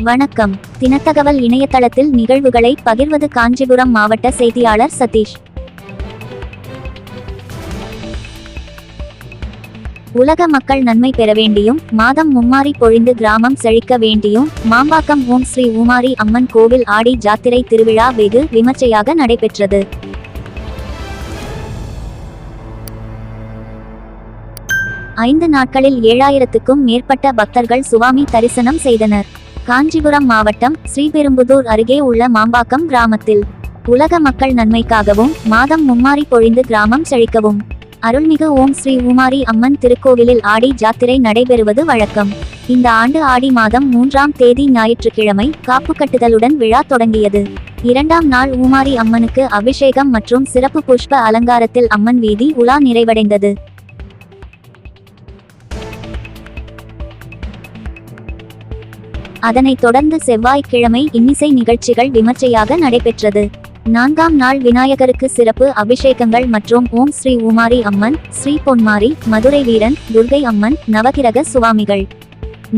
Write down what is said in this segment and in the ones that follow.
வணக்கம். தினத்தகவல் இணையதளத்தில் நிகழ்வுகளை பகிர்வது காஞ்சிபுரம் மாவட்ட செய்தியாளர் சதீஷ். உலக மக்கள் நன்மை பெற வேண்டியும் மாதம் மும்மாரி பொழிந்து கிராமம் செழிக்க வேண்டியும் மாம்பாக்கம் ஓம் ஸ்ரீ உமாரி அம்மன் கோவில் ஆடி ஜாத்திரை திருவிழா வெகு விமர்சையாக நடைபெற்றது. ஐந்து நாட்களில் 7000க்கும் மேற்பட்ட பக்தர்கள் சுவாமி தரிசனம் செய்தனர். காஞ்சிபுரம் மாவட்டம் ஸ்ரீபெரும்புதூர் அருகே உள்ள மாம்பாக்கம் கிராமத்தில் உலக மக்கள் நன்மைக்காகவும் மாதம் மும்மாரி பொழிந்து கிராமம் செழிக்கவும் அருள்மிகு ஓம் ஸ்ரீ உமாரி அம்மன் திருக்கோவிலில் ஆடி ஜாத்திரை நடைபெறுவது வழக்கம். இந்த ஆண்டு ஆடி மாதம் 3ஆம் தேதி ஞாயிற்றுக்கிழமை காப்பு கட்டுதலுடன் விழா தொடங்கியது. 2ஆம் நாள் உமாரி அம்மனுக்கு அபிஷேகம் மற்றும் சிறப்பு புஷ்ப அலங்காரத்தில் அம்மன் வீதி உலா நிறைவடைந்தது. அதனைத் தொடர்ந்து செவ்வாய்க்கிழமை இன்னிசை நிகழ்ச்சிகள் விமர்சையாக நடைபெற்றது. 4ஆம் நாள் விநாயகருக்கு சிறப்பு அபிஷேகங்கள் மற்றும் ஓம் ஸ்ரீ உமாரி அம்மன், ஸ்ரீ பொன்மாரி, மதுரை வீரன், துர்கை அம்மன், நவகிரக சுவாமிகள்,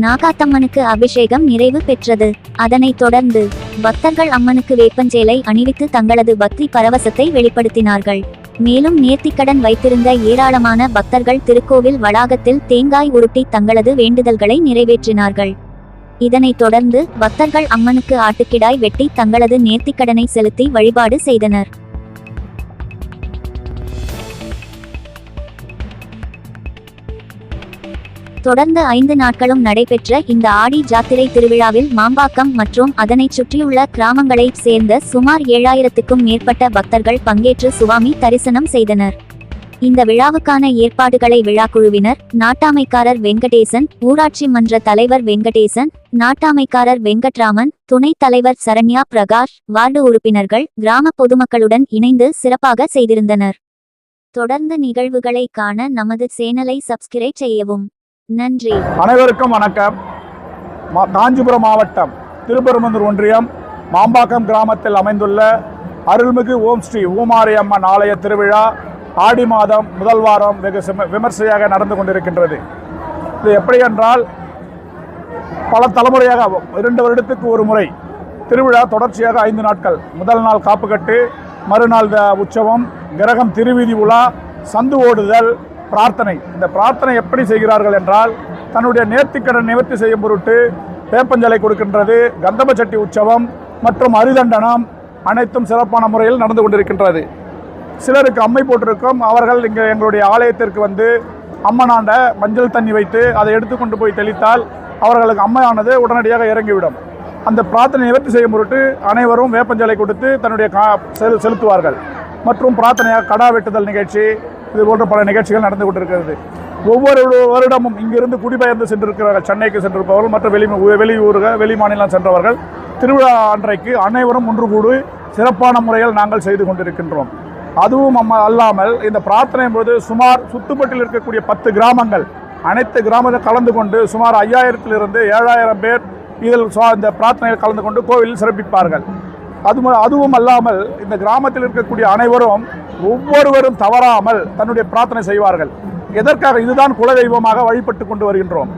நாகாத்தம்மனுக்கு அபிஷேகம் நிறைவு பெற்றது. அதனைத் தொடர்ந்து பக்தர்கள் அம்மனுக்கு வேப்பஞ்சேலை அணிவித்து தங்களது பக்தி பரவசத்தை வெளிப்படுத்தினார்கள். மேலும் நேர்த்திக்கடன் வைத்திருந்த ஏராளமான பக்தர்கள் திருக்கோவில் வளாகத்தில் தேங்காய் உருட்டி தங்களது வேண்டுதல்களை நிறைவேற்றினார்கள். இதனைத் தொடர்ந்து பக்தர்கள் அம்மனுக்கு ஆட்டுக்கிடாய் வெட்டி தங்களது நேர்த்திக்கடனை செலுத்தி வழிபாடு செய்தனர். தொடர்ந்து 5 நாட்களும் நடைபெற்ற இந்த ஆடி ஜாத்திரை திருவிழாவில் மாம்பாக்கம் மற்றும் அதனைச் சுற்றியுள்ள கிராமங்களைச் சேர்ந்த சுமார் 7000க்கும் மேற்பட்ட பக்தர்கள் பங்கேற்று சுவாமி தரிசனம் செய்தனர். இந்த விழாவுக்கான ஏற்பாடுகளை விழாக்குழுவினர், நாட்டாமைக்காரர் வெங்கடேசன், ஊராட்சி மன்ற தலைவர் வெங்கடேசன், நாட்டாமைக்காரர் வெங்கட்ராமன், துணைத் தலைவர் சரண்யா பிரகாஷ், வார்டு உறுப்பினர்கள், கிராம பொதுமக்களுடன் இணைந்து சிறப்பாக செய்திருந்தனர். தொடர்ந்து நிகழ்வுகளை காண நமது சேனலை சப்ஸ்கிரைப் செய்யவும். நன்றி. அனைவருக்கும் வணக்கம். காஞ்சிபுரம் மாவட்டம் திருப்பெரும்புதூர் ஒன்றியம் மாம்பாக்கம் கிராமத்தில் அமைந்துள்ள அருள்மிகு ஓம் ஸ்ரீ உமாரி அம்மன் ஆலய திருவிழா ஆடி மாதம் முதல் வாரம் வெகு விமர்சையாக நடந்து கொண்டிருக்கின்றது. இது எப்படி என்றால், பல தலைமுறையாக 2 வருடத்துக்கு ஒரு முறை திருவிழா தொடர்ச்சியாக 5 நாட்கள். முதல் நாள் காப்புக்கட்டு, மறுநாள் உற்சவம், கிரகம் திருவீதி உலா, சந்து ஓடுதல், பிரார்த்தனை. இந்த பிரார்த்தனை எப்படி செய்கிறார்கள் என்றால், தன்னுடைய நேர்த்திக்கடன் நிவர்த்தி செய்யும் பொருட்டு வேப்பஞ்சலை கொடுக்கின்றது. கந்தபச்சட்டி உற்சவம் மற்றும் அரிதண்டனம் அனைத்தும் சிறப்பான முறையில் நடந்து கொண்டிருக்கின்றது. சிலருக்கு அம்மை போட்டிருக்கும். அவர்கள் இங்கே எங்களுடைய ஆலயத்திற்கு வந்து அம்மனாண்ட மஞ்சள் தண்ணி வைத்து அதை எடுத்துக்கொண்டு போய் தெளித்தால் அவர்களுக்கு அம்மையானது உடனடியாக இறங்கிவிடும். அந்த பிரார்த்தனை நிவர்த்தி செய்யும் பொருட்டு அனைவரும் வேப்பஞ்சலை கொடுத்து தன்னுடைய செலுத்துவார்கள். மற்றும் பிரார்த்தனையாக கடா வெட்டுதல் நிகழ்ச்சி, இது போன்ற பல நிகழ்ச்சிகள் நடந்து கொண்டிருக்கிறது. ஒவ்வொரு வருடமும் இங்கிருந்து குடிபெயர்ந்து சென்றிருக்கிறார்கள். சென்னைக்கு சென்றிருப்பவர்கள் மற்றும் வெளியூர்கள், வெளி மாநிலம் சென்றவர்கள் திருவிழா அன்றைக்கு அனைவரும் ஒன்று கூடி சிறப்பான முறையில் நாங்கள் செய்து கொண்டிருக்கின்றோம். அதுவும் அல்லாமல் இந்த பிரார்த்தனை போது சுமார் சுத்துப்பட்டில் இருக்கக்கூடிய 10 கிராமங்கள், அனைத்து கிராமத்தில் கலந்து கொண்டு சுமார் 5000 7000 பேர் இதில் இந்த பிரார்த்தனையில் கலந்து கொண்டு கோவிலில் சிறப்பிப்பார்கள். அதுவும் அல்லாமல் இந்த கிராமத்தில் இருக்கக்கூடிய அனைவரும் ஒவ்வொருவரும் தவறாமல் தன்னுடைய பிரார்த்தனை செய்வார்கள். எதற்காக? இதுதான் குலதெய்வமாக வழிபட்டு கொண்டு வருகின்றோம்.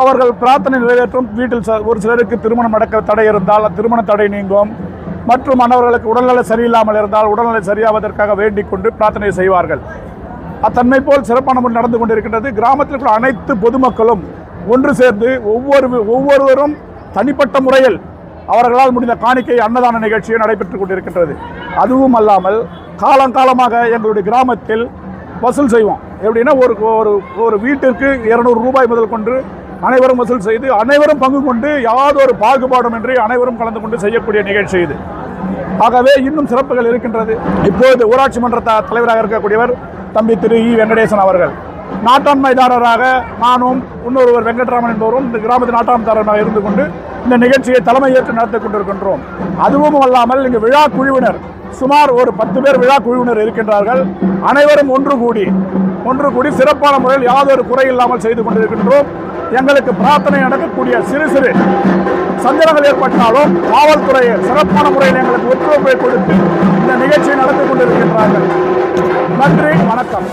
அவர்கள் பிரார்த்தனை நிறைவேற்றும். வீட்டில் ஒரு சிலருக்கு திருமணம் நடக்க தடை இருந்தால் திருமண தடை நீங்கும். மற்றும் மற்றவர்களுக்கு உடல்நலம் சரியில்லாமல் இருந்தால் உடல்நலை சரியாவதற்காக வேண்டிக் கொண்டு பிரார்த்தனை செய்வார்கள். அத்தன்மை போல் சிறப்பான முறை நடந்து கொண்டிருக்கின்றது. கிராமத்தில் இருக்கிற அனைத்து பொதுமக்களும் ஒன்று சேர்ந்து ஒவ்வொருவரும் தனிப்பட்ட முறையில் அவர்களால் முடிந்த காணிக்கை அன்னதான நிகழ்ச்சியை நடைபெற்றுக் கொண்டிருக்கின்றது. அதுவும் அல்லாமல் காலங்காலமாக எங்களுடைய கிராமத்தில் வசூல் செய்வோம். எப்படின்னா, ஒரு வீட்டிற்கு 200 ரூபாய் முதல் கொண்டு அனைவரும் வசூல் செய்து அனைவரும் பங்கு கொண்டு யாதொரு பாகுபாடுமின்றி அனைவரும் கலந்து கொண்டு செய்யக்கூடிய நிகழ்ச்சி இது. ஆகவே இன்னும் சிறப்புகள் இருக்கின்றது. இப்போது ஊராட்சி மன்ற தலைவராக இருக்கக்கூடியவர் தம்பி திரு வெங்கடேசன் அவர்கள், நாட்டாண்மைதாரராக நானும் இன்னொருவர் வெங்கட்ராமன் என்பவரும் இந்த கிராமத்து நாட்டாண்மைதாரராக இருந்து கொண்டு இந்த நிகழ்ச்சியை தலைமையேற்று நடத்தி கொண்டிருக்கின்றோம். அதுவும் அல்லாமல் இங்கு விழா குழுவினர் சுமார் ஒரு 10 பேர் விழா குழுவினர் இருக்கின்றார்கள். அனைவரும் ஒன்று கூடி சிறப்பான முறையில் யாதொரு குறை இல்லாமல் செய்து கொண்டிருக்கின்றோம். எங்களுக்கு பிரார்த்தனை நடக்கக்கூடிய சிறு சந்தேகங்கள் ஏற்பட்டாலும் காவல்துறை சிறப்பான முறையில் எங்களுக்கு ஒத்துழைப்பை கொடுத்து இந்த நிகழ்ச்சியை நடத்தி கொண்டிருக்கின்றார்கள். நன்றி, வணக்கம்.